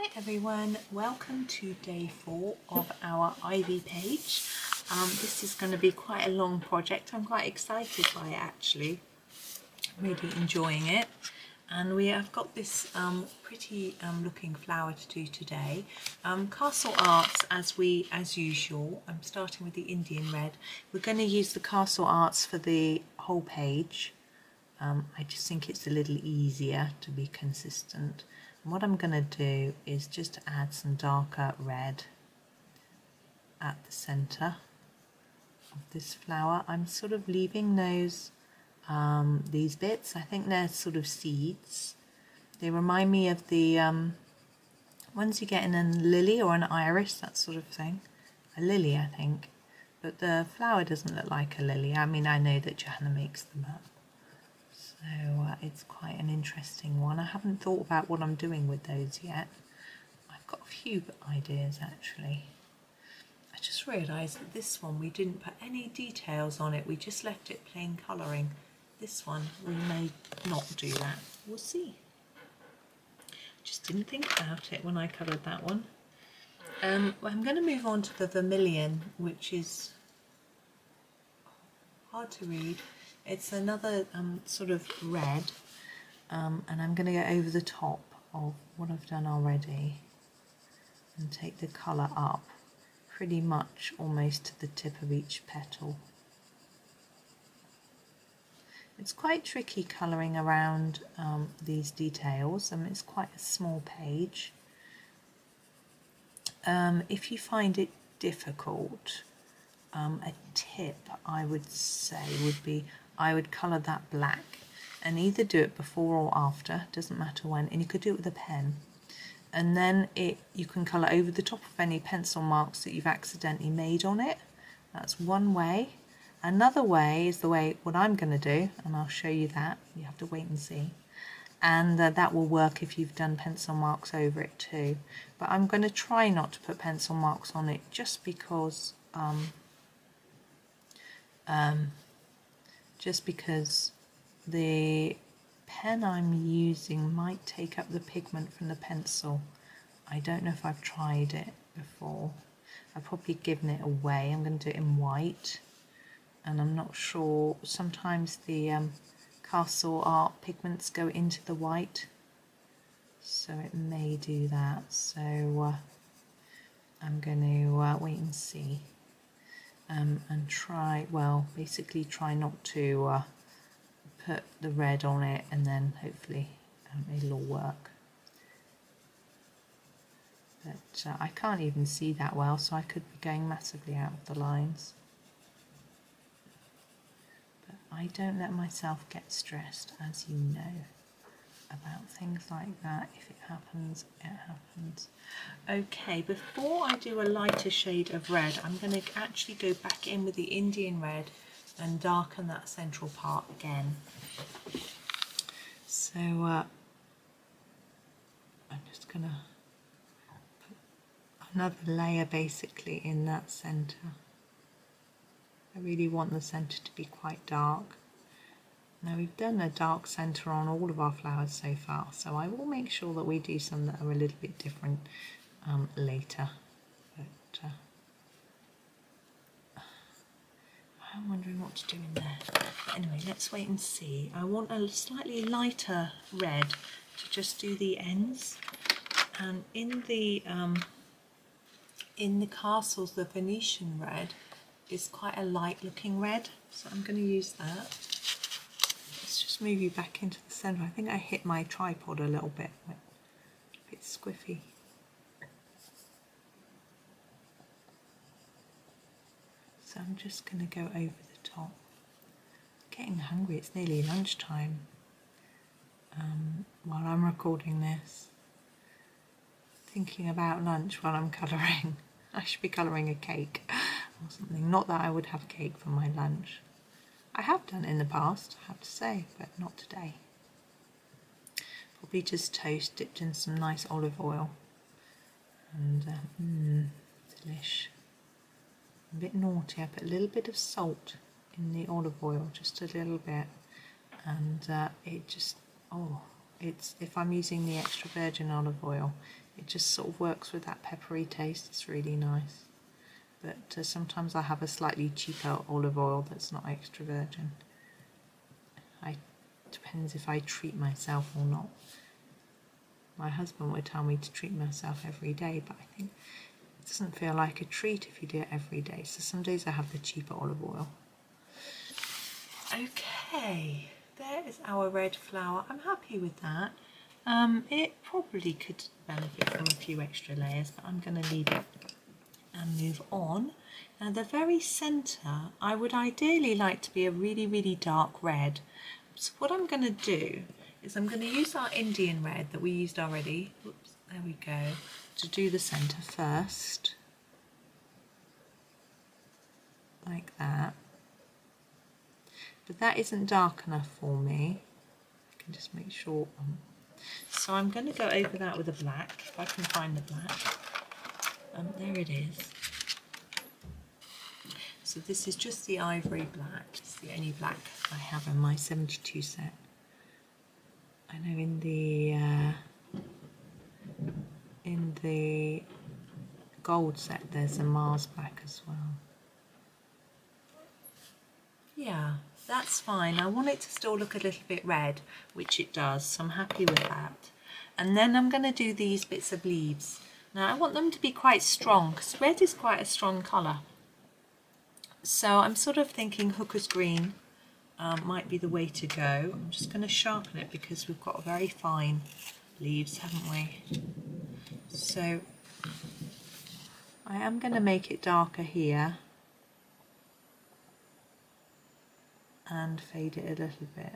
Hi everyone, welcome to day 4 of our Ivy page. This is going to be quite a long project. I'm quite excited by it actually, really enjoying it. And we have got this pretty looking flower to do today. Castle Arts as usual. I'm starting with the Indian Red. We're going to use the Castle Arts for the whole page. I just think it's a little easier to be consistent. And what I'm going to do is just add some darker red at the centre of this flower. I'm sort of leaving those these bits. I think they're sort of seeds. They remind me of the ones you get in a lily or an iris, that sort of thing. A lily, I think. But the flower doesn't look like a lily. I mean, I know that Johanna makes them up. So it's quite an interesting one. I haven't thought about what I'm doing with those yet. I've got a few ideas actually. I just realised that this one we didn't put any details on it. We just left it plain colouring. This one we may not do that. We'll see. Just didn't think about it when I coloured that one. I'm going to move on to the Vermillion, which is hard to read. It's another sort of red, and I'm going to go over the top of what I've done already and take the colour up pretty much almost to the tip of each petal. It's quite tricky colouring around these details. It's quite a small page. If you find it difficult, a tip I would say would be I would colour that black and either do it before or after, doesn't matter when, and you could do it with a pen, and then you can colour over the top of any pencil marks that you've accidentally made on it. That's one way. Another way is what I'm going to do, and I'll show you that. You have to wait and see, and that will work if you've done pencil marks over it too, but I'm going to try not to put pencil marks on it just because the pen I'm using might take up the pigment from the pencil. I don't know if I've tried it before. I've probably given it away. I'm going to do it in white, and I'm not sure. Sometimes the Castle Art pigments go into the white, so it may do that. So I'm going to wait and see. And basically try not to put the red on it, and then hopefully it'll all work. But I can't even see that well, so I could be going massively out of the lines. But I don't let myself get stressed, as you know, about things like that. If it happens, it happens. Okay, before I do a lighter shade of red, I'm going to actually go back in with the Indian Red and darken that central part again. So I'm just going to put another layer basically in that centre. I really want the centre to be quite dark. Now we've done a dark centre on all of our flowers so far, so I will make sure that we do some that are a little bit different later. But I'm wondering what to do in there. But anyway, let's wait and see. I want a slightly lighter red to just do the ends. And in the castles, the Venetian Red is quite a light looking red, so I'm going to use that. Let's just move you back into the centre. I think I hit my tripod a little bit. A bit squiffy. So I'm just going to go over the top. Getting hungry, it's nearly lunchtime while I'm recording this. Thinking about lunch while I'm colouring. I should be colouring a cake or something. Not that I would have cake for my lunch. I have done it in the past, I have to say, but not today. Probably just toast dipped in some nice olive oil. And delish. A bit naughty, I put a little bit of salt in the olive oil, just a little bit, and it just, if I'm using the extra virgin olive oil, It just sort of works with that peppery taste. It's really nice. But sometimes I have a slightly cheaper olive oil that's not extra virgin. Depends if I treat myself or not. My husband would tell me to treat myself every day, but I think it doesn't feel like a treat if you do it every day. So some days I have the cheaper olive oil. Okay, there is our red flower. I'm happy with that. It probably could benefit from a few extra layers, but I'm going to leave it and move on. Now the very centre, I would ideally like to be a really, really dark red. So what I'm going to do is I'm going to use our Indian red that we used already. Oops, there we go. To do the centre first. Like that. But that isn't dark enough for me. I can just make sure. So I'm going to go over that with a black, if I can find the black. There it is. So this is just the Ivory Black. It's the only black I have in my 72 set. I know in the gold set there's a Mars black as well. Yeah, that's fine. I want it to still look a little bit red, which it does, so I'm happy with that. And then I'm going to do these bits of leaves. Now I want them to be quite strong, because red is quite a strong colour. So I'm sort of thinking Hooker's Green might be the way to go. I'm just going to sharpen it because we've got very fine leaves, haven't we? So I am going to make it darker here and fade it a little bit.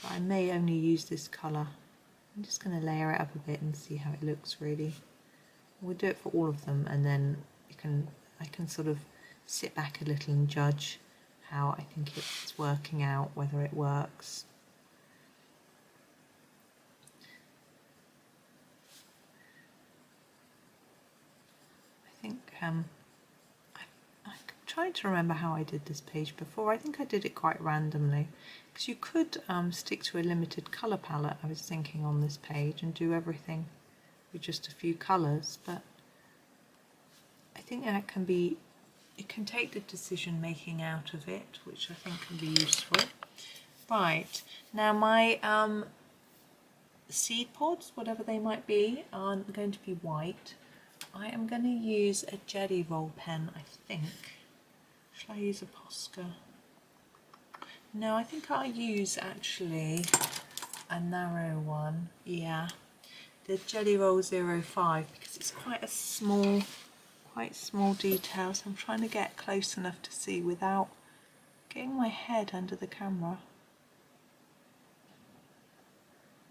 But I may only use this colour. I'm just going to layer it up a bit and see how it looks really. We'll do it for all of them, and then I can sort of sit back a little and judge how I think it's working out, whether it works. I think I'm trying to remember how I did this page before. I think I did it quite randomly, because you could stick to a limited colour palette, I was thinking, on this page and do everything with just a few colours, but I think that can be, it can take the decision making out of it, which I think can be useful. Right, now my seed pods, whatever they might be, are going to be white. I am going to use a Gellyroll pen, I think. Shall I use a Posca? No, I think I'll use actually a narrow one, yeah. The Gellyroll 05, because it's quite small detail, so I'm trying to get close enough to see without getting my head under the camera.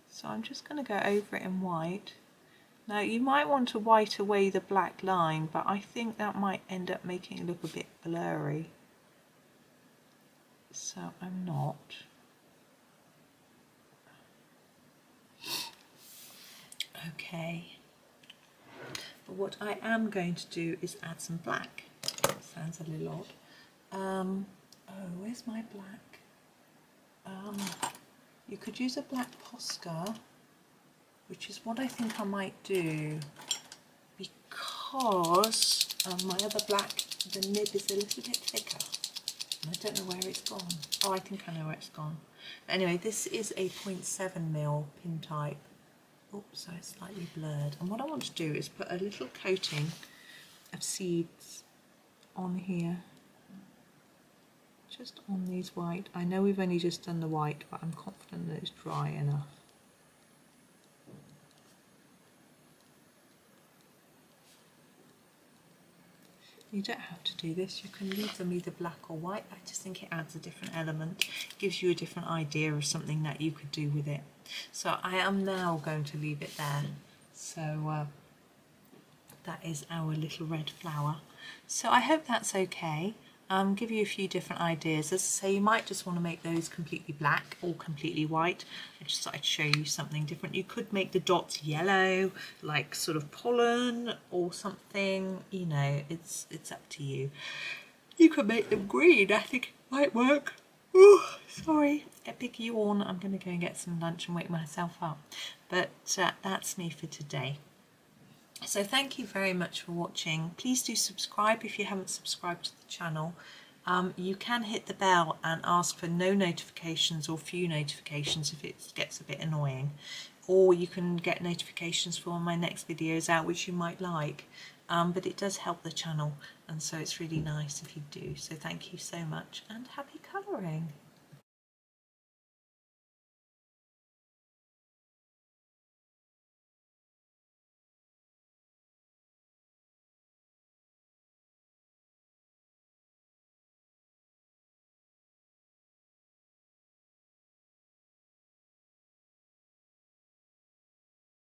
So I'm just going to go over it in white. Now you might want to white away the black line, but I think that might end up making it look a bit blurry. So I'm not. Okay, but what I am going to do is add some black. Sounds a little odd. Oh, where's my black? You could use a black Posca, which is what I think I might do, because my other black, the nib is a little bit thicker. And I don't know where it's gone. Oh, I think I know where it's gone. Anyway, this is a 0.7mm pin type. Oops, so it's slightly blurred. And what I want to do is put a little coating of seeds on here. Just on these white. I know we've only just done the white, but I'm confident that it's dry enough. You don't have to do this, you can leave them either black or white. I just think it adds a different element, gives you a different idea of something that you could do with it. So I am now going to leave it there. So that is our little red flower. So I hope that's okay. Give you a few different ideas. As I say, you might just want to make those completely black or completely white. I just thought I'd show you something different. You could make the dots yellow, like sort of pollen or something, you know, it's up to you. You could make them green, I think it might work. Oh, sorry. a big yawn. I'm going to go and get some lunch and wake myself up. But that's me for today. So thank you very much for watching. Please do subscribe if you haven't subscribed to the channel. You can hit the bell and ask for no notifications or few notifications if it gets a bit annoying. Or you can get notifications for when my next video is out, which you might like. But it does help the channel, and so it's really nice if you do. So thank you so much, and happy colouring.